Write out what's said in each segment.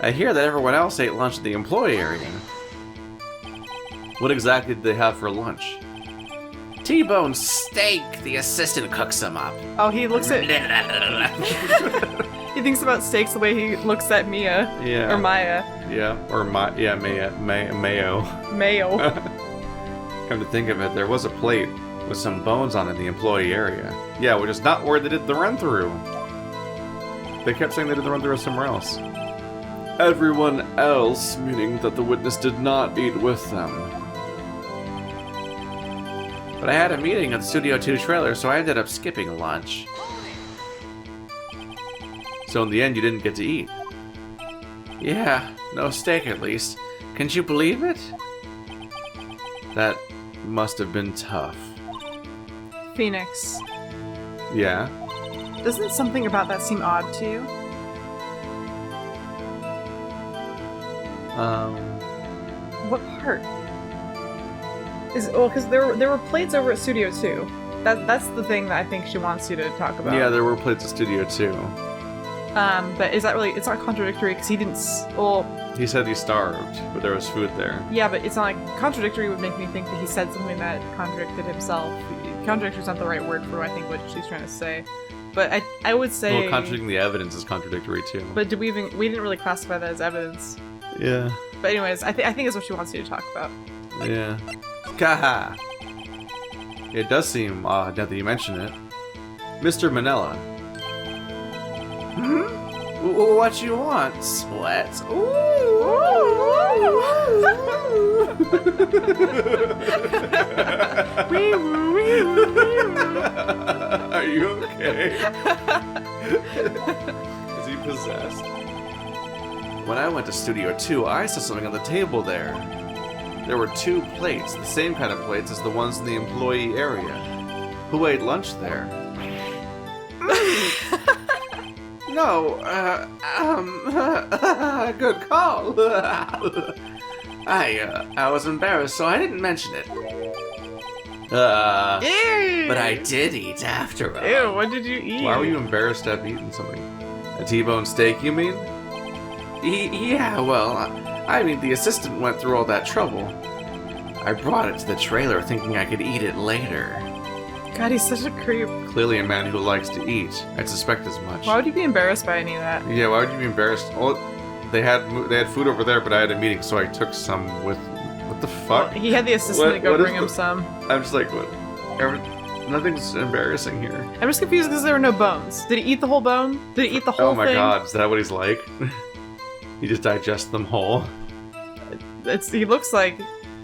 I hear that everyone else ate lunch at the employee area. What exactly did they have for lunch? T-bone steak. The assistant cooks them up. Oh, he looks at... He thinks about steaks the way he looks at Mia. Yeah. Or Maya. Yeah, or Maya. Mayo. Mayo. Come to think of it, there was a plate with some bones on it in the employee area. Yeah, which is not where they did the run-through. They kept saying they did the run-through somewhere else. Everyone else, meaning that the witness did not eat with them. But I had a meeting at the Studio 2 trailer, so I ended up skipping lunch. So in the end, you didn't get to eat. Yeah, no steak at least. Can you believe it? That must have been tough. Phoenix. Yeah? Doesn't something about that seem odd to you? What part? Because there were plates over at Studio 2. That's the thing that I think she wants you to talk about. Yeah, there were plates at Studio 2. But is that really... It's not contradictory, because he didn't... Well... He said he starved, but there was food there. Yeah, but it's not like... Contradictory would make me think that he said something that contradicted himself. Contradictory is not the right word for, I think, what she's trying to say. But I would say... Well, contradicting the evidence is contradictory, too. But we didn't really classify that as evidence. Yeah. But anyways, I think it's what she wants you to talk about. Yeah. Kaha! It does seem odd now that you mention it. Mr. Manila. Hmm? What you want? Sweats? Ooh! Are you okay? Is he possessed? When I went to Studio 2, I saw something on the table there. There were 2 plates, the same kind of plates as the ones in the employee area. Who ate lunch there? No, good call. I was embarrassed, so I didn't mention it. But I did eat after all. Ew, what did you eat? Why were you embarrassed to have eaten something? A T-bone steak, you mean? Yeah, well, I mean, the assistant went through all that trouble. I brought it to the trailer thinking I could eat it later. God, he's such a creep. Clearly a man who likes to eat. I'd suspect as much. Why would you be embarrassed by any of that? Yeah, why would you be embarrassed? Oh, they had food over there, but I had a meeting, so I took some with... What the fuck? Well, he had the assistant go bring him some. I'm just like, what? Nothing's embarrassing here. I'm just confused because there were no bones. Did he eat the whole bone? Did he eat the whole thing? Oh my god, is that what he's like? He just digests them whole? He looks like...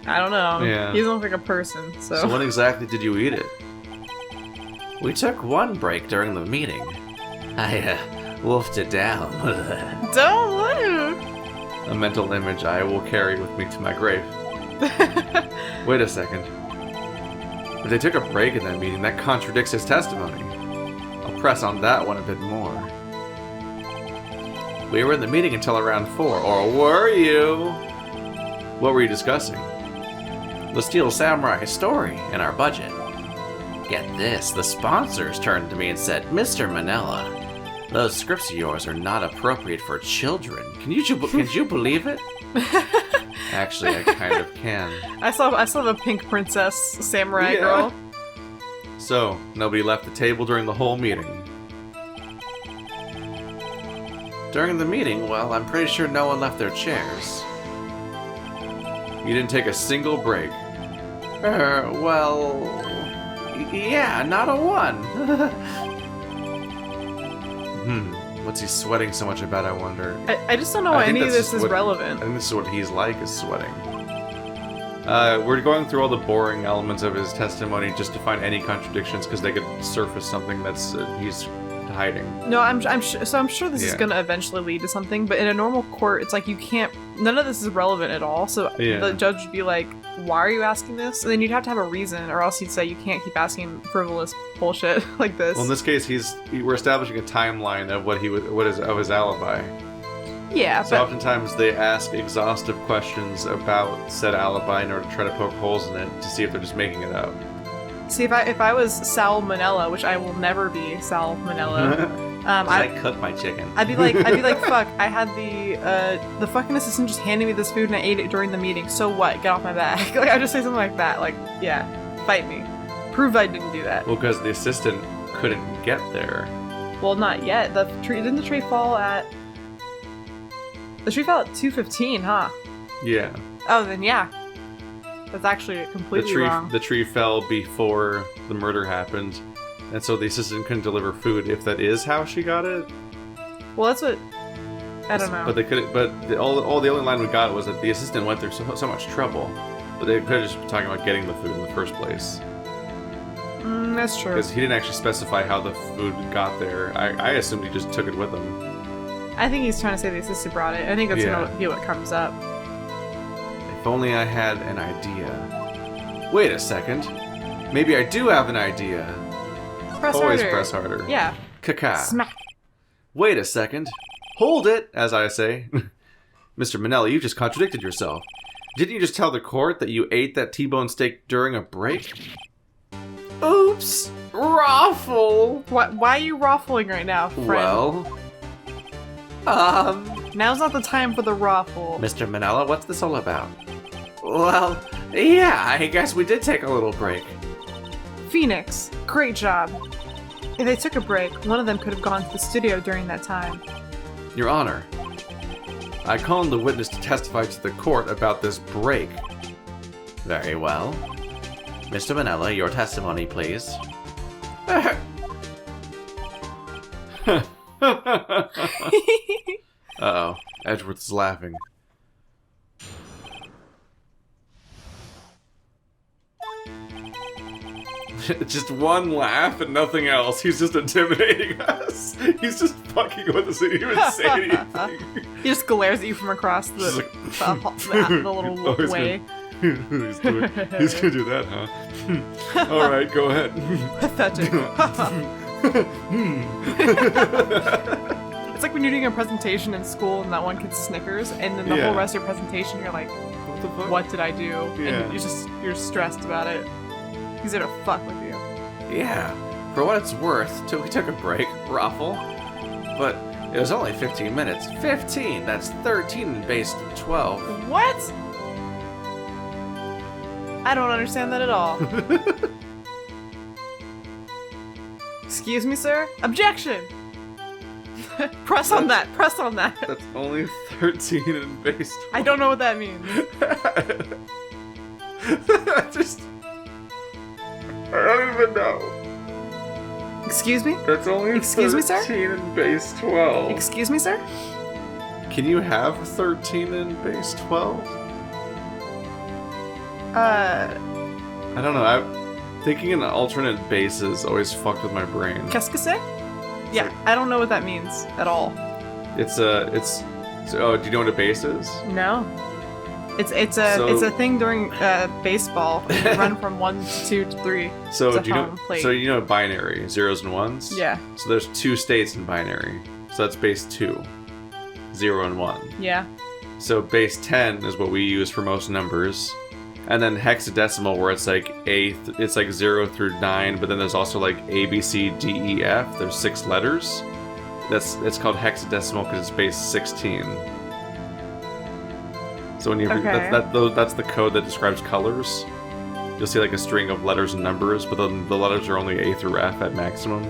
I don't know. Yeah. He doesn't look like a person, so... So when exactly did you eat it? We took one break during the meeting. I, wolfed it down. Don't let him! A mental image I will carry with me to my grave. Wait a second. If they took a break in that meeting, that contradicts his testimony. I'll press on that one a bit more. We were in the meeting until around 4, or were you? What were you discussing? The Steel Samurai story and our budget. Get this, the sponsors turned to me and said, Mr. Manila, those scripts of yours are not appropriate for children. Can you believe it? Actually, I kind of can. I saw the pink princess samurai girl. So, nobody left the table during the whole meeting. During the meeting, well, I'm pretty sure no one left their chairs. You didn't take a single break. Well... Yeah, not a one. What's he sweating so much about, I wonder? I just don't know why any of this is relevant. I think this is what he's like, is sweating. We're going through all the boring elements of his testimony just to find any contradictions, because they could surface something that's he's hiding. No, I'm sure this is gonna eventually lead to something, but in a normal court, it's like you can't... None of this is relevant at all, so the judge would be like, why are you asking this? And then you'd have to have a reason, or else he'd say you can't keep asking frivolous bullshit like this. Well, in this case, we're establishing a timeline of of his alibi. Yeah, so oftentimes they ask exhaustive questions about said alibi in order to try to poke holes in it to see if they're just making it up. See, if I was Sal Manella, which I will never be Sal Manella, I cook my chicken. I'd be like, fuck, I had the fucking assistant just handed me this food and I ate it during the meeting. So what? Get off my back. Like, I'd just say something like that. Like, yeah, fight me. Prove I didn't do that. Well, because the assistant couldn't get there. Well, not yet. Didn't the tree fall at... The tree fell at 2:15, huh? Yeah. Oh, then yeah. That's actually completely wrong. The tree fell before the murder happened, and so the assistant couldn't deliver food. If that is how she got it, well, that's what I don't know. But they could. But the only line we got was that the assistant went through so much trouble, but they could have just been talking about getting the food in the first place. That's true. Because he didn't actually specify how the food got there. I assumed he just took it with him. I think he's trying to say the assistant brought it. I think that's gonna be what comes up. If only I had an idea. Wait a second. Maybe I do have an idea. Always press harder. Yeah. Caca. Smack. Wait a second. Hold it, as I say. Mr. Manelli, you just contradicted yourself. Didn't you just tell the court that you ate that T-bone steak during a break? Oops. Raffle. Why are you raffling right now, friend? Well... Now's not the time for the raffle. Mr. Manella, what's this all about? Well, yeah, I guess we did take a little break. Phoenix, great job. If they took a break, one of them could have gone to the studio during that time. Your Honor, I call on the witness to testify to the court about this break. Very well. Mr. Manella, your testimony, please. Uh-oh, Edgeworth's laughing. Just one laugh and nothing else. He's just intimidating us. He's just fucking with us and he didn't even say anything. He just glares at you from across the little way. He's gonna do that, huh? Alright, go ahead. Pathetic. It's like when you're doing a presentation in school and that one kid snickers, and then the whole rest of your presentation you're like, what the fuck? What did I do? Yeah. And you're stressed about it. He's gonna fuck with you. Yeah. For what it's worth, till we took a break, Raffle. But it was only 15 minutes. 15! That's 13 based on 12. What? I don't understand that at all. Excuse me, sir? Objection! Press on that. That's only 13 in base 12. I don't know what that means. I don't even know. Excuse me? That's only Excuse me, sir? 13 in base 12. Excuse me, sir? Can you have 13 in base 12? I don't know. Thinking in alternate bases always fucked with my brain. Qu'est-ce que c'est? Yeah, I don't know what that means at all. Oh, do you know what a base is? No. It's a thing during baseball. You run from 1 to 2 to 3. So do you know? Plate. So you know binary, zeros and ones. Yeah. So there's 2 states in binary. So that's base 2, 0 and 1. Yeah. So base 10 is what we use for most numbers. And then hexadecimal, where it's like it's like 0 through 9, but then there's also like A, B, C, D, E, F. There's 6 letters. It's called hexadecimal because it's base 16. So when you that's the code that describes colors. You'll see like a string of letters and numbers, but then the letters are only A through F at maximum.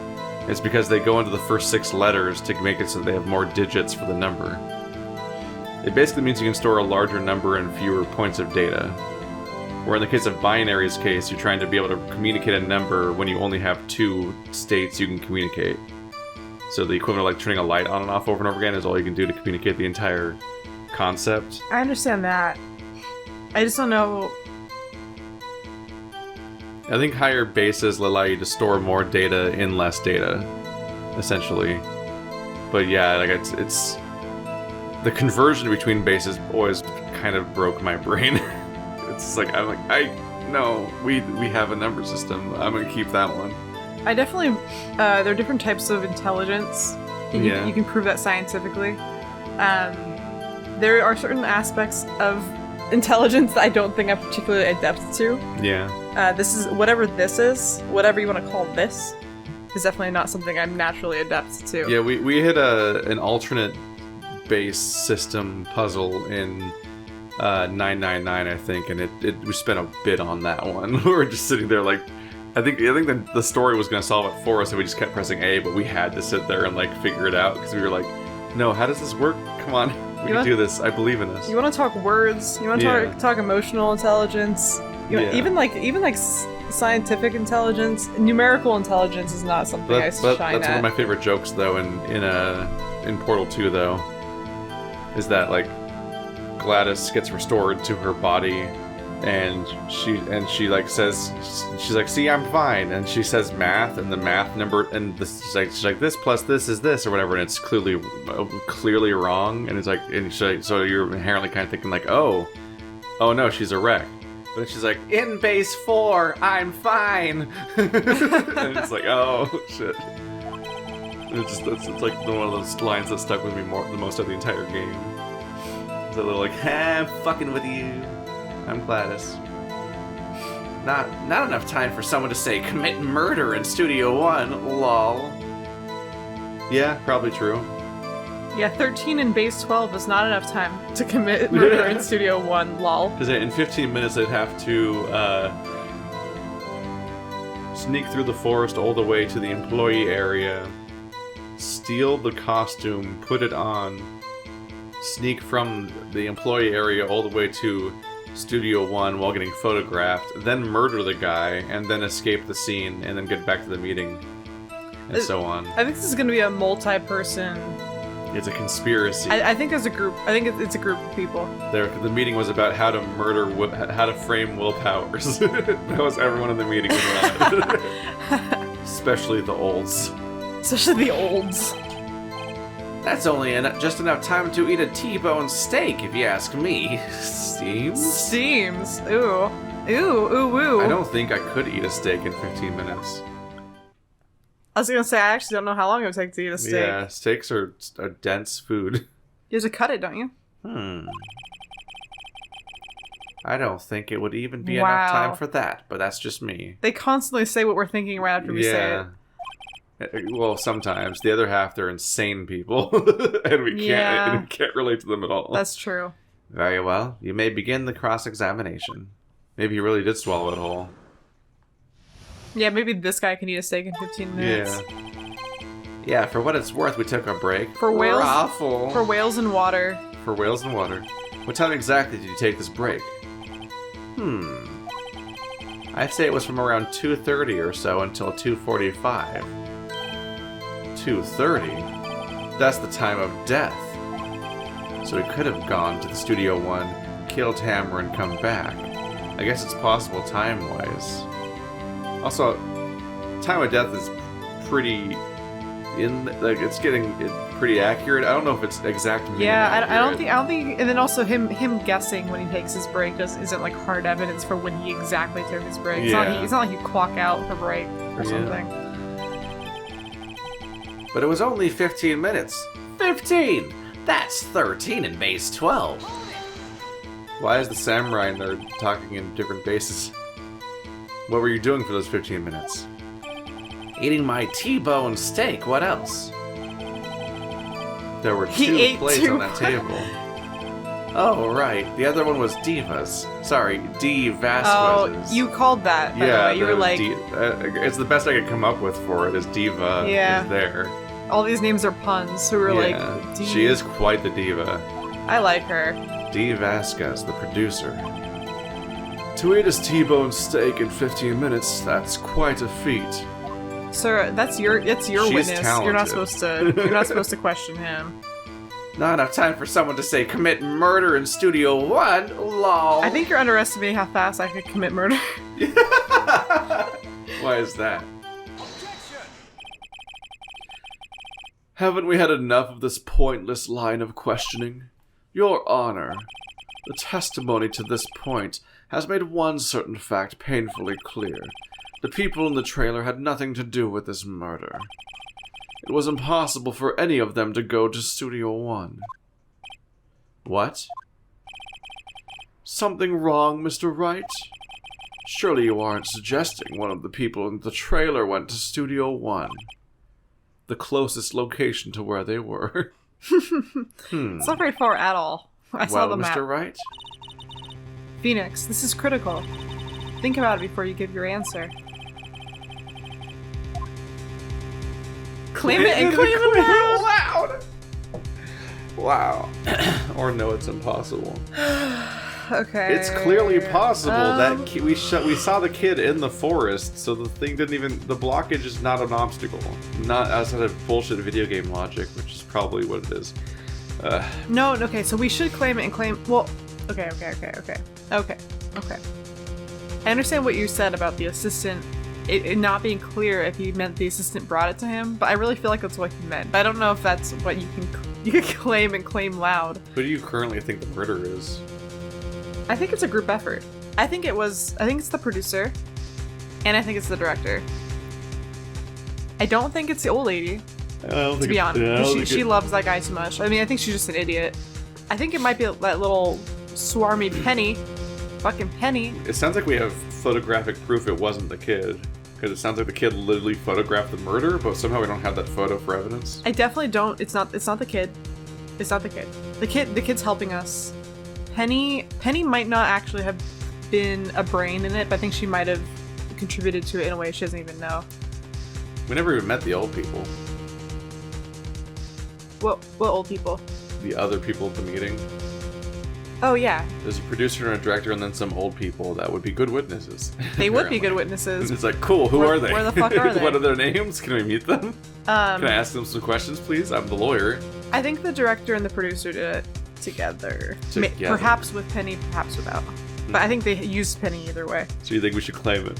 It's because they go into the first 6 letters to make it so they have more digits for the number. It basically means you can store a larger number and fewer points of data. Where in the case of binary's case, you're trying to be able to communicate a number when you only have 2 states you can communicate. So the equivalent of like turning a light on and off over and over again is all you can do to communicate the entire concept. I understand that. I just don't know. I think higher bases allow you to store more data in less data, essentially. But yeah, like it's the conversion between bases always kind of broke my brain. It's like we have a number system. I'm gonna keep that one. I definitely there are different types of intelligence. You can prove that scientifically. There are certain aspects of intelligence that I don't think I'm particularly adept to. Yeah. This is whatever you want to call this. is definitely not something I'm naturally adept to. Yeah, we hit an alternate base system puzzle in 999, I think, and we spent a bit on that one. We were just sitting there like, I think the story was going to solve it for us, and we just kept pressing A, but we had to sit there and like figure it out because we were like, no, how does this work? Come on, we can do this. I believe in this. You want to talk words? You want to talk emotional intelligence? Even like scientific intelligence, numerical intelligence is not something I shine at. That's one of my favorite jokes, though, in Portal 2, though, is that like Gladys gets restored to her body. And she like says, she's like, see, I'm fine. And she says math, and the math number, and she's like this plus this is this or whatever, and it's clearly wrong. And it's like, so you're inherently kind of thinking like, oh no, she's a wreck. But then she's like, in base 4, I'm fine. And it's like, oh shit. It's like one of those lines that stuck with me the most of the entire game. It's a little like, I'm fucking with you. I'm Gladys. Not enough time for someone to say commit murder in Studio 1, lol. Yeah, probably true. Yeah, 13 in base 12 is not enough time to commit murder in Studio 1, lol. Because in 15 minutes they'd have to sneak through the forest all the way to the employee area, steal the costume, put it on, sneak from the employee area all the way to Studio 1 while getting photographed, then murder the guy, and then escape the scene, and then get back to the meeting, and so on. I think this is going to be a multi-person... It's a conspiracy. I think there's a group. I think it's a group of people. The meeting was about how to how to frame willpowers. That was everyone in the meeting was on. Especially the olds. Especially the olds. That's only just enough time to eat a T-bone steak, if you ask me. Seems. Ooh. Ooh. I don't think I could eat a steak in 15 minutes. I was gonna say, I actually don't know how long it would take to eat a steak. Yeah, steaks are a dense food. You have to cut it, don't you? I don't think it would even be enough time for that, but that's just me. They constantly say what we're thinking right after we say it. Well, sometimes. The other half, they're insane people, and we can't relate to them at all. That's true. Very well. You may begin the cross-examination. Maybe you really did swallow it whole. Yeah, maybe this guy can eat a steak in 15 minutes. Yeah, for what it's worth, we took a break. For whales? Raffle. For whales and water. For whales and water. What time exactly did you take this break? I'd say it was from around 2:30 or so until 2:45. 2:30? That's the time of death. So we could have gone to the Studio 1, killed Hammer, and come back. I guess it's possible time-wise. Also, time of death is pretty... it's getting pretty accurate. I don't know if it's exact. Yeah, I don't think. And then also him guessing when he takes his break isn't like hard evidence for when he exactly took his break. It's not like you clock out for break or something. But it was only 15 minutes. 15. That's 13 in base 12. Why is the samurai nerd talking in different bases? What were you doing for those 15 minutes? Eating my T-bone steak. What else? There were two plates on that table. Oh, right. The other one was Diva's. Sorry, D. Vasquez's. Oh, you called that, by the way. You were like... it's the best I could come up with for it, is Diva is there. All these names are puns, so we were like... D. She is quite the diva. I like her. D. Vasquez, the producer. To eat his T-bone steak in 15 minutes, that's quite a feat. Sir, that's your witness. Talented. You're not supposed to question him. Not enough time for someone to say commit murder in Studio 1. Lol. I think you're underestimating how fast I could commit murder. Why is that? Haven't we had enough of this pointless line of questioning? Your Honor, the testimony to this point has made one certain fact painfully clear. The people in the trailer had nothing to do with this murder. It was impossible for any of them to go to Studio 1. What? Something wrong, Mr. Wright? Surely you aren't suggesting one of the people in the trailer went to Studio 1. The closest location to where they were. It's not very far at all. I saw the map. Mr. Wright? Phoenix, this is critical. Think about it before you give your answer. Claim it and claim it loud! Wow. Or no, it's impossible. Okay. It's clearly possible that we saw the kid in the forest, so the thing didn't even... The blockage is not an obstacle. Not outside of bullshit video game logic, which is probably what it is. No, okay, so we should claim it and claim... Well, okay. I understand what you said about the assistant, it not being clear if he meant the assistant brought it to him, but I really feel like that's what he meant. But I don't know if that's what you can claim and claim loud. Who do you currently think the murder is? I think it's a group effort. I think it's the producer, and I think it's the director. I don't think it's the old lady, to be honest. She loves that guy too much. I mean, I think she's just an idiot. I think it might be that little swarmy Penny. Fucking Penny. It sounds like we have photographic proof it wasn't the kid. Because it sounds like the kid literally photographed the murder, but somehow we don't have that photo for evidence. I definitely don't. It's not the kid. It's not the kid. The kid's helping us. Penny might not actually have been a brain in it, but I think she might have contributed to it in a way she doesn't even know. We never even met the old people. What old people? The other people at the meeting. Oh, yeah. There's a producer and a director and then some old people that would be good witnesses. They would be good witnesses. It's like, cool, who are they? Where the fuck are they? What are their names? Can we meet them? Can I ask them some questions, please? I'm the lawyer. I think the director and the producer did it together. Perhaps with Penny, perhaps without. But I think they used Penny either way. So you think we should claim it?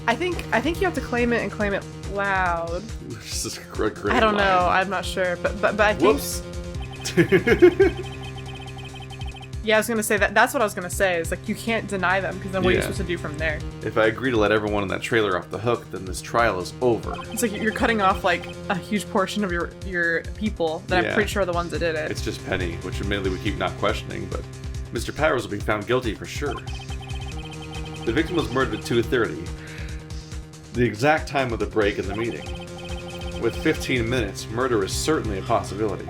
I think you have to claim it and claim it loud. This is a great I don't line. know. I'm not sure. But I think... Whoops. Yeah, I was gonna say that's what I was gonna say, is like you can't deny them, because then what are you supposed to do from there? If I agree to let everyone in that trailer off the hook, then this trial is over. It's like you're cutting off like a huge portion of your people that I'm pretty sure are the ones that did it. It's just Penny, which admittedly we keep not questioning, but Mr. Powers will be found guilty for sure. The victim was murdered at 2:30, the exact time of the break in the meeting. With 15 minutes, murder is certainly a possibility.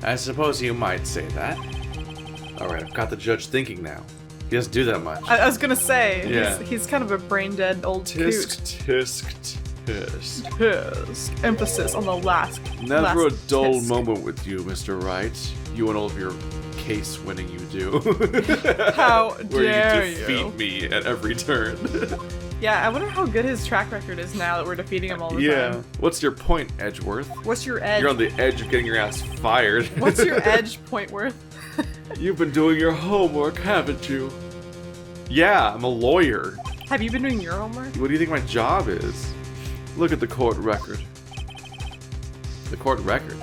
I suppose you might say that. Alright, I've got the judge thinking now. He doesn't do that much. I was gonna say, he's kind of a brain-dead old coot. Tisk. Tisk. Emphasis on the last. Never a dull moment with you, Mr. Wright. You and all of your case winning you do. How dare you defeat me at every turn. Yeah, I wonder how good his track record is now that we're defeating him all the time. Yeah. What's your point, Edgeworth? What's your edge? You're on the edge of getting your ass fired. What's your edge, Pointworth? You've been doing your homework, haven't you? Yeah, I'm a lawyer. Have you been doing your homework? What do you think my job is? Look at the court record. The court record?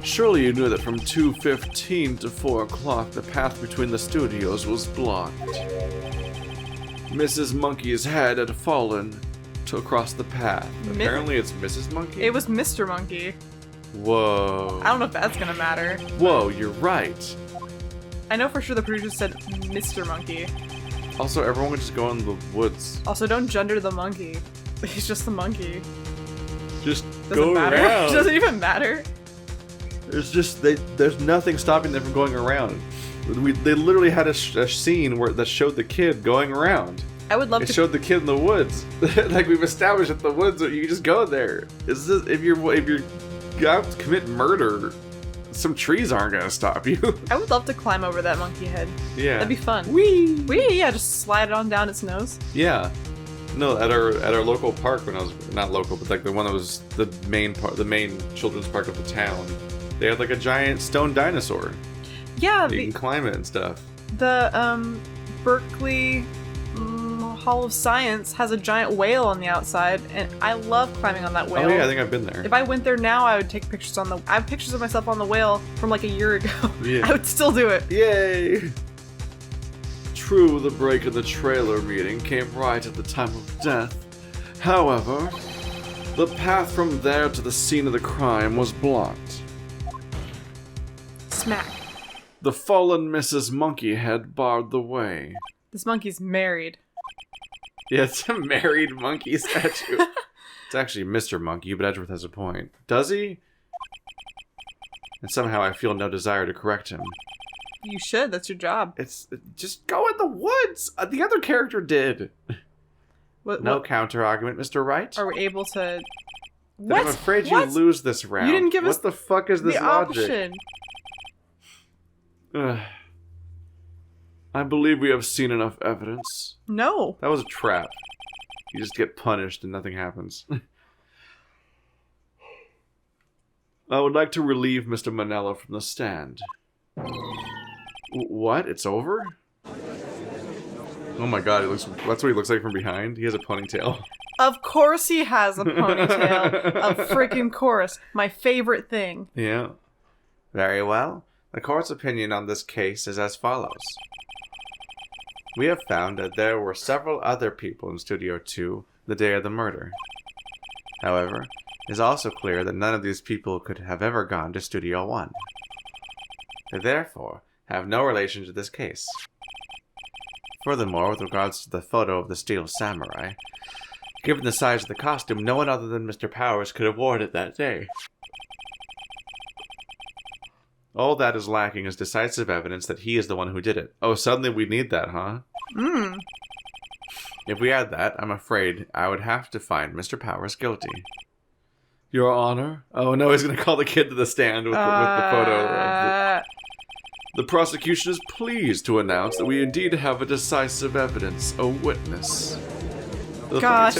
Surely you knew that from 2:15 to 4 o'clock the path between the studios was blocked. Mrs. Monkey's head had fallen across the path. Apparently it's Mrs. Monkey? It was Mr. Monkey. Whoa. I don't know if that's gonna matter. Whoa, you're right. I know for sure the producer said Mr. Monkey. Also, everyone would just go in the woods. Also, don't gender the monkey. He's just the monkey. Just doesn't go matter. around. Doesn't even matter. There's nothing stopping them from going around. They literally had a scene that showed the kid going around. I would love to. It showed the kid in the woods. Like we've established that the woods, you can just go there. If you're out to commit murder, some trees aren't gonna stop you. I would love to climb over that monkey head. Yeah. That'd be fun. Whee! Yeah, just slide it on down its nose. Yeah. No, at our local park when I was not local, but like the one that was the main children's park of the town. They had like a giant stone dinosaur. Yeah, you can climb it and stuff. The Berkeley Hall of Science has a giant whale on the outside, and I love climbing on that whale. Oh yeah, I think I've been there. If I went there now, I would take pictures I have pictures of myself on the whale from like a year ago. Yeah. I would still do it. Yay! True, the break in the trailer meeting came right at the time of death. However, the path from there to the scene of the crime was blocked. Smack. The fallen Mrs. Monkeyhead barred the way. This monkey's married. Yeah, it's a married monkey statue. It's actually Mr. Monkey, but Edgeworth has a point. Does he? And somehow I feel no desire to correct him. You should. That's your job. It's just go in the woods. The other character did. No counter-argument, Mr. Wright? Are we able to... What? I'm afraid you lose this round. You didn't give us what the fuck is this the logic? Option. I believe we have seen enough evidence. No. That was a trap. You just get punished and nothing happens. I would like to relieve Mr. Manella from the stand. What? It's over? Oh my god, that's what he looks like from behind. He has a ponytail. Of course he has a ponytail. A freaking course. My favorite thing. Yeah. Very well. The court's opinion on this case is as follows. We have found that there were several other people in Studio 2 the day of the murder. However, it is also clear that none of these people could have ever gone to Studio 1. They therefore have no relation to this case. Furthermore, with regards to the photo of the Steel Samurai, given the size of the costume, no one other than Mr. Powers could have worn it that day. All that is lacking is decisive evidence that he is the one who did it. Oh, suddenly we need that, huh? If we had that, I'm afraid I would have to find Mr. Powers guilty. Your Honor? Oh no, he's going to call the kid to the stand with the photo. The prosecution is pleased to announce that we indeed have a decisive evidence, a witness. Gosh,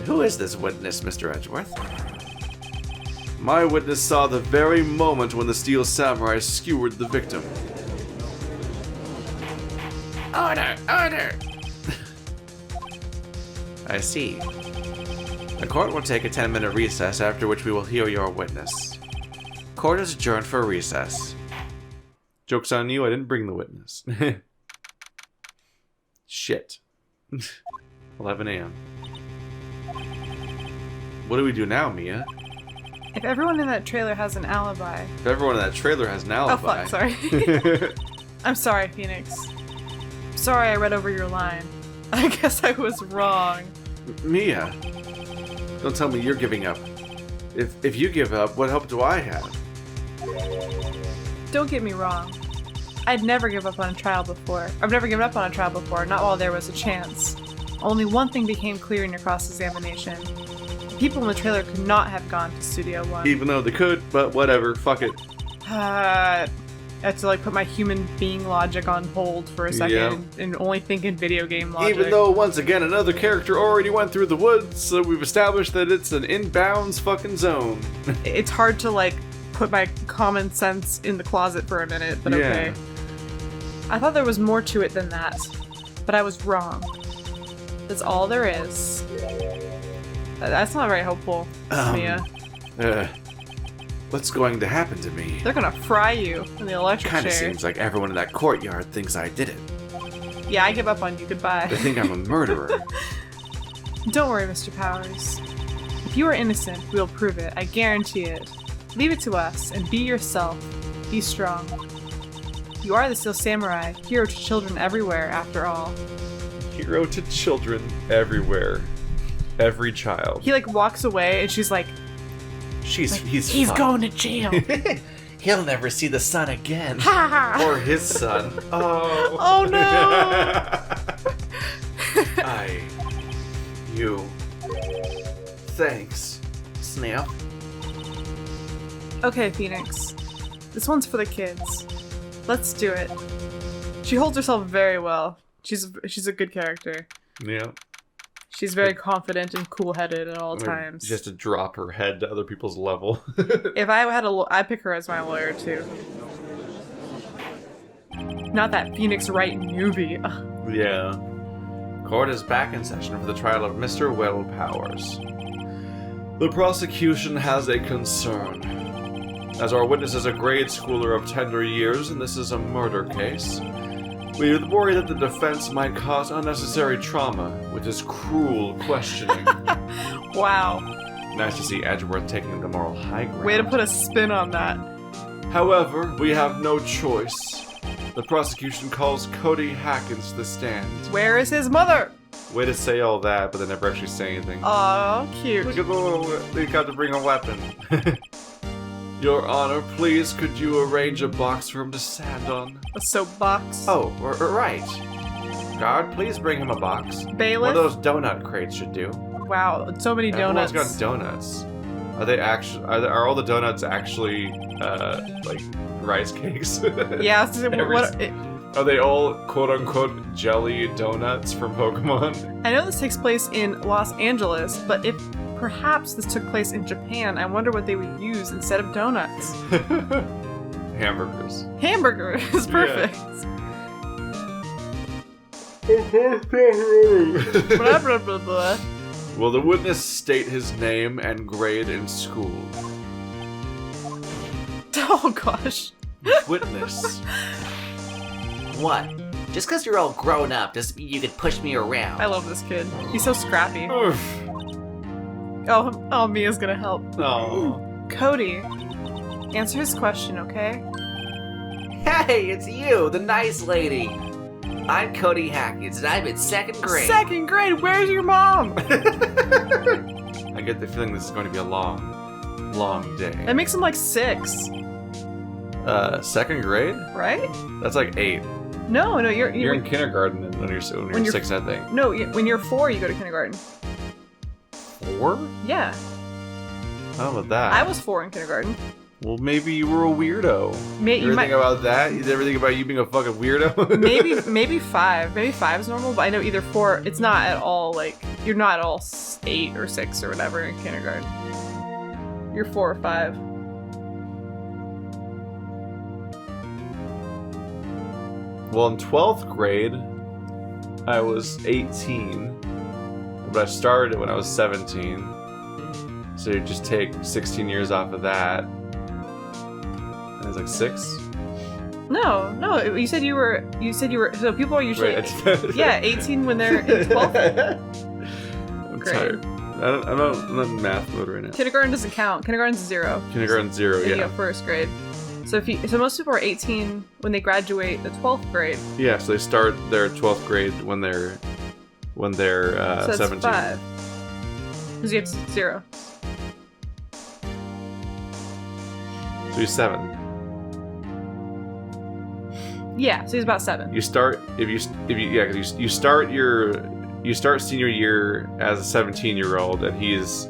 Who is this witness, Mr. Edgeworth? My witness saw the very moment when the Steel Samurai skewered the victim. Order! Order! I see. The court will take a 10-minute recess, after which we will hear your witness. Court is adjourned for a recess. Joke's on you, I didn't bring the witness. Shit. 11 a.m. What do we do now, Mia? If everyone in that trailer has an alibi... If everyone in that trailer has an alibi... Oh, fuck, sorry. I'm sorry, Phoenix. Sorry I read over your line. I guess I was wrong. Mia, don't tell me you're giving up. If you give up, what hope do I have? Don't get me wrong. I'd never give up on a trial before. I've never given up on a trial before, not while there was a chance. Only one thing became clear in your cross-examination. The people in the trailer could not have gone to Studio 1. Even though they could, but whatever, fuck it. I have to put my human being logic on hold for a second and only think in video game logic. Even though, once again, another character already went through the woods, so we've established that it's an inbounds fucking zone. It's hard to, put my common sense in the closet for a minute, but okay. I thought there was more to it than that, but I was wrong. That's all there is. That's not very hopeful, Mia. What's going to happen to me? They're gonna fry you in the electric chair. Kinda seems like everyone in that courtyard thinks I did it. Yeah, I give up on you. Goodbye. They think I'm a murderer. Don't worry, Mr. Powers. If you are innocent, we'll prove it. I guarantee it. Leave it to us, and be yourself. Be strong. You are the Steel Samurai, hero to children everywhere, after all. Hero to children everywhere. Every child. He, walks away, and she's like... He's going to jail. He'll never see the sun again. Or his son. Oh. Oh, no. Thanks. Snap. Okay, Phoenix. This one's for the kids. Let's do it. She holds herself very well. She's a good character. Yeah. She's very confident and cool-headed at all times. She has to drop her head to other people's level. If I had I'd pick her as my lawyer, too. Not that Phoenix Wright movie. Ugh. Yeah. Court is back in session for the trial of Mr. Will Powers. The prosecution has a concern. As our witness is a grade schooler of tender years, and this is a murder case, we worry that the defense might cause unnecessary trauma with his cruel questioning. Wow. Nice to see Edgeworth taking the moral high ground. Way to put a spin on that. However, we have no choice. The prosecution calls Cody Hackins to the stand. Where is his mother? Way to say all that, but they never actually say anything. Oh, cute. Look at the little... They got to bring a weapon. Your Honor, please, could you arrange a box for him to stand on? A soapbox. Oh, right. Guard, please bring him a box. Bailiff? One of those donut crates should do. Wow, so many donuts. Everyone's got donuts. Are they actually? Are all the donuts actually like rice cakes? Yeah. Are they all quote-unquote jelly donuts from Pokemon? I know this takes place in Los Angeles, but if perhaps this took place in Japan, I wonder what they would use instead of donuts. Hamburgers. Hamburgers, perfect. Blah, blah, blah, blah. Will the witness state his name and grade in school? Oh gosh. Witness. What? Just because you're all grown up doesn't mean you can push me around. I love this kid. He's so scrappy. Oh, Mia's gonna help. Oh. Cody, answer his question, okay? Hey, it's you, the nice lady. I'm Cody Hackins, and I'm in 2nd grade. 2nd grade? Where's your mom? I get the feeling this is going to be a long day. That makes him like 6. 2nd grade? Right? That's like 8. No, you're in kindergarten when you're 6, I think. No, when you're 4, you go to kindergarten. 4? Yeah. I don't know about that. I was 4 in kindergarten. Well, maybe you were a weirdo. You ever think about that? You ever think about you being a fucking weirdo? maybe 5. Maybe 5 is normal, but I know either 4. It's not at all like you're not at all 8 or 6 or whatever in kindergarten. You're 4 or 5. Well, in 12th grade, I was 18, but I started it when I was 17. So you just take 16 years off of that. And it's like 6? No. You said you were. So people are usually. Right, 18 when they're in 12th. I'm grade. tired. I'm not in math mode right now. Kindergarten doesn't count. Kindergarten's 0. Kindergarten's 0, Then yeah. you go 1st grade. So most people are 18 when they graduate the 12th grade. Yeah, so they start their 12th grade when they're So that's 17. 5. Because you have 0. So he's 7. Yeah, so he's about 7. You start because you start senior year as a 17-year-old, and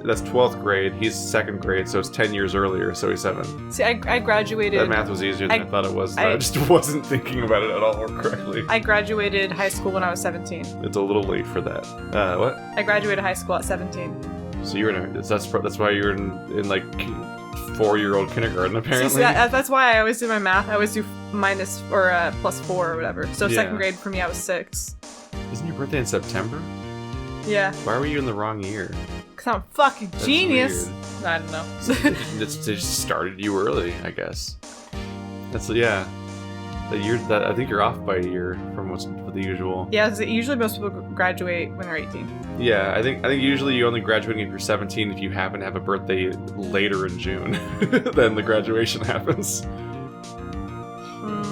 that's 12th grade. He's 2nd grade, so it's 10 years earlier. So he's 7. See, I graduated. That math was easier than I thought it was. I just wasn't thinking about it at all correctly. I graduated high school when I was 17. It's a little late for that. What? I graduated high school at 17. So you're that's why you're in like 4-year-old kindergarten apparently. See, that's why I always do my math. I always do minus or +4 or whatever. So Yeah. 2nd grade for me, I was 6. Isn't your birthday in September? Yeah. Why were you in the wrong year? Because I'm a fucking That's genius. weird. I don't know. They just started you early, I guess. That's yeah. The year that I think you're off by a year from what's the usual. Yeah, 'cause usually most people graduate when they're 18. Yeah, I think usually you only graduating if you're 17 if you happen to have a birthday later in June. Then the graduation happens.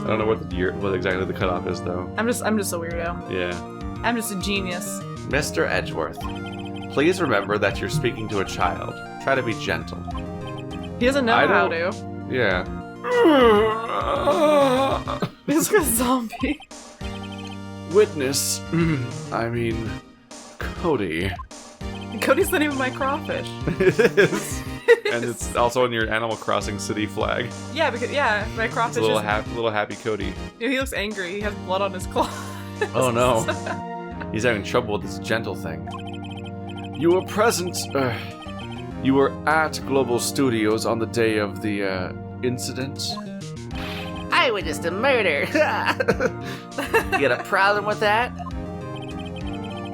I don't know what exactly the cutoff is though. I'm just a weirdo. Yeah. I'm just a genius. Mr. Edgeworth, please remember that you're speaking to a child. Try to be gentle. He doesn't know how to. Yeah. He's like a zombie. Witness. Cody. Cody's the name of my crawfish. It is. And it's also on your Animal Crossing city flag. Yeah, because my It's crawfish a little happy Cody. he looks angry. He has blood on his claw. Oh no. He's having trouble with this gentle thing. You were present. You were at Global Studios on the day of the incident. I witnessed a murder. You got a problem with that?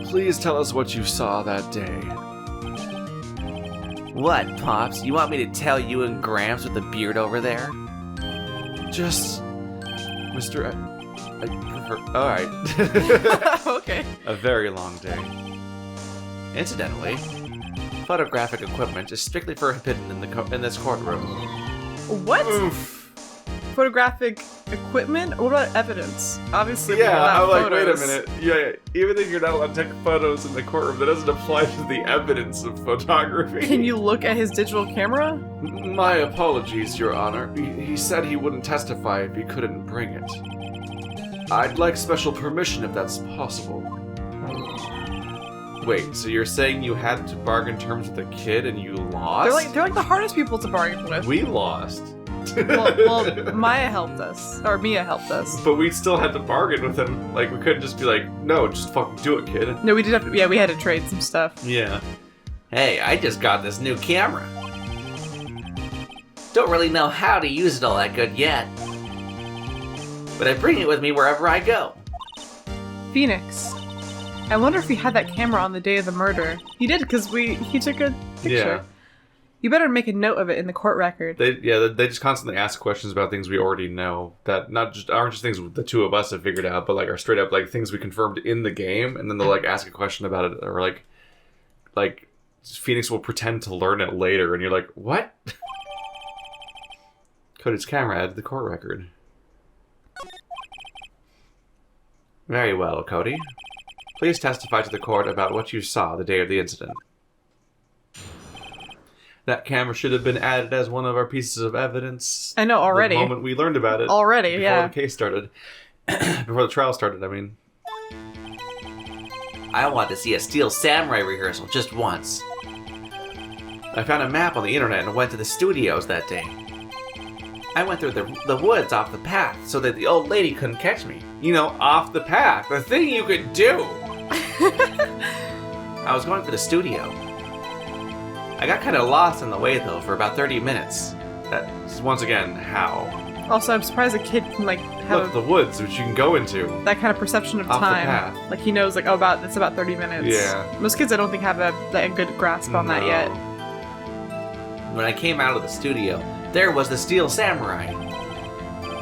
Please tell us what you saw that day. What, Pops? You want me to tell you and Gramps with the beard over there? Just, Mr. I prefer. All right. Okay. A very long day. Incidentally, photographic equipment is strictly forbidden in this courtroom. What? Oof. photographic equipment? What about evidence? Obviously, Yeah, I'm like, photos. wait a minute. Yeah, even if you're not allowed to take photos in the courtroom, that doesn't apply to the evidence of photography. Can you look at his digital camera? My apologies, Your Honor. He said he wouldn't testify if he couldn't bring it. I'd like special permission if that's possible. Wait, so you're saying you had to bargain terms with a kid and you lost? They're like the hardest people to bargain with. We lost. well, Maya helped us, or Mia helped us. But we still had to bargain with him. Like, we couldn't just be like, no, just fucking do it, kid. No, we did have to, we had to trade some stuff. Yeah. Hey, I just got this new camera. Don't really know how to use it all that good yet. But I bring it with me wherever I go. Phoenix. I wonder if he had that camera on the day of the murder. He did, because he took a picture. Yeah. You better make a note of it in the court record. They just constantly ask questions about things we already know that aren't just things the two of us have figured out, but like are straight up like things we confirmed in the game, and then they'll like ask a question about it, or like Phoenix will pretend to learn it later, and you're like, what? Cody's camera added to the court record. Very well, Cody. Please testify to the court about what you saw the day of the incident. That camera should have been added as one of our pieces of evidence. I know, already. The moment we learned about it. Already, before the case started. Before the trial started, I mean. I want to see a Steel Samurai rehearsal just once. I found a map on the internet and went to the studios that day. I went through the woods off the path so that the old lady couldn't catch me. You know, off the path. The thing you could do! I was going for the studio. I got kind of lost on the way, though, for about 30 minutes. That's, once again, how? Also, I'm surprised a kid can, like, have Look, the woods, which you can go into. that kind of perception of Off the time. path. Like, he knows, like, it's about 30 minutes. Yeah. Most kids, I don't think, have a good grasp on that yet. When I came out of the studio, there was the Steel Samurai.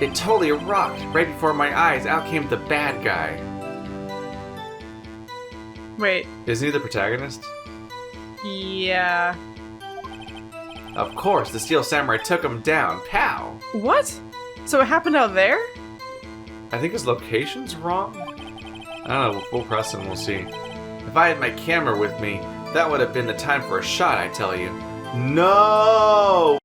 It totally rocked. Right before my eyes, out came the bad guy. Wait. Isn't he the protagonist? Yeah. Of course, the Steel Samurai took him down. Pow! What? So it happened out there? I think his location's wrong. I don't know, we'll press and we'll see. If I had my camera with me, that would have been the time for a shot, I tell you. No!